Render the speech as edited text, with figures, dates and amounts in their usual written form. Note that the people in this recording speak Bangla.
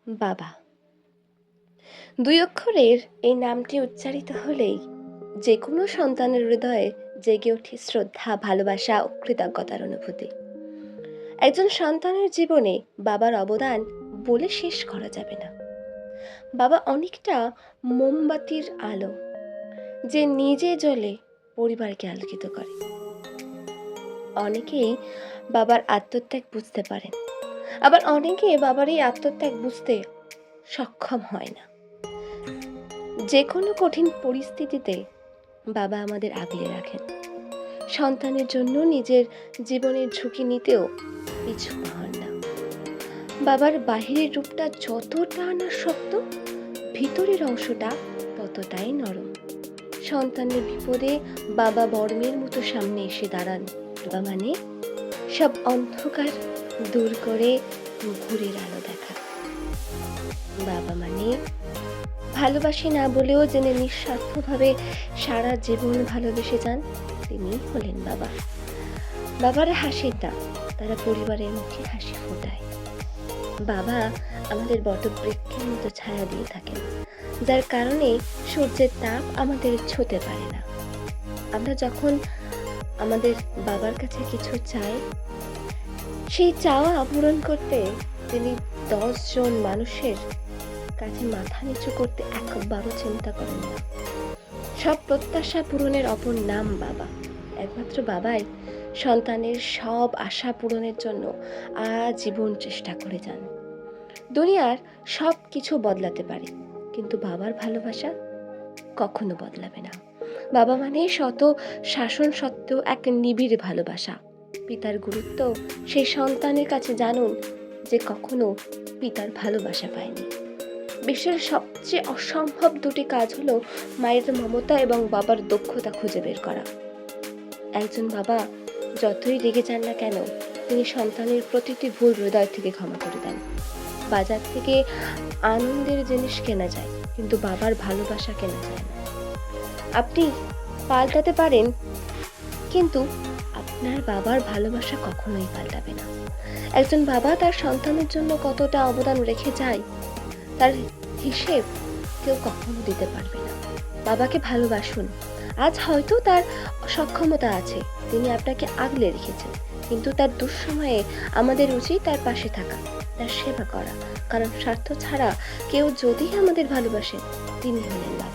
বাবা। দুই অক্ষরের এই নামটি উচ্চারিত হলেই যে কোনো সন্তানের হৃদয়ে জেগে ওঠে শ্রদ্ধা, ভালোবাসা ও কৃতজ্ঞতার অনুভূতি। একজন সন্তানের জীবনে বাবার অবদান বলে শেষ করা যাবে না। বাবা অনেকটা মোমবাতির আলো, যে নিজে জ্বলে পরিবারকে আলোকিত করে। অনেকেই বাবার আত্মত্যাগ বুঝতে পারেন, আবার অনেকে বাবার এই আত্মত্যাগ বুঝতে সক্ষম হয় না। যে কোনো কঠিন পরিস্থিতিতে বাবা আমাদের আগলে রাখেন। সন্তানের জন্য নিজের জীবনের ঝুঁকি নিতেও পিছু হন না। বাবার বাহিরের রূপটা যতটা না শক্ত, ভিতরের অংশটা ততটাই নরম। সন্তানের বিপদে বাবা বর্মের মতো সামনে এসে দাঁড়ান। বাবা মানে সব অন্ধকার দূর করে ঘুরের আলো দেখা। বাবা মানে ভালোবাসি না বলেও জেনে নিঃস্বার্থভাবে সারা জীবন ভালোবেসে যান, তিনিই হলেন বাবা। বাবারা হাসেন না, তারা পরিবারের মুখে হাসি ফোটায়। বাবা আমাদের বটবৃক্ষের মতো ছায়া দিয়ে থাকেন, যার কারণে সূর্যের তাপ আমাদের ছুঁতে পারে না। আমরা যখন আমাদের বাবার কাছে কিছু চাই, সেই চাওয়া পূরণ করতে তিনি 10 জন মানুষের কাছে মাথা নিচু করতে একবারও চিন্তা করেন না। সব প্রত্যাশা পূরণের অপর নাম বাবা। একমাত্র বাবাই সন্তানের সব আশা পূরণের জন্য আজীবন চেষ্টা করে যান। দুনিয়ার সব কিছু বদলাতে পারে, কিন্তু বাবার ভালোবাসা কখনো বদলাবে না। বাবা মানে শত শাসন সত্ত্বেও এক নিবিড় ভালোবাসা। পিতার গুরুত্ব সেই সন্তানের কাছে জানুন যে কখনো পিতার ভালোবাসা পায়নি। বিশ্বের সবচেয়ে অসম্ভব দুটি কাজ হলো মায়ের মমতা এবং বাবার দক্ষতা খুঁজে বের করা। একজন বাবা যতই রেগে যান না কেন, তিনি সন্তানের প্রতিটি ভুল হৃদয় থেকে ক্ষমা করে দেন। বাজার থেকে আনন্দের জিনিস কেনা যায়, কিন্তু বাবার ভালোবাসা কেনা যায় না। আপনি পাল্টাতে পারেন, কিন্তু আপনার বাবার ভালোবাসা কখনোই পাল্টাবে না। একজন বাবা তার সন্তানের জন্য কতটা অবদান রেখে যায়, তার হিসেব কেউ কখনো দিতে পারবে না। বাবাকে ভালোবাসুন। আজ হয়তো তার সক্ষমতা আছে, তিনি আপনাকে আগলে রেখেছেন, কিন্তু তার দুঃসময়ে আমাদের উচিত তার পাশে থাকা, তার সেবা করা। কারণ স্বার্থ ছাড়া কেউ যদি আমাদের ভালোবাসেন, তিনি হলেন বাবা।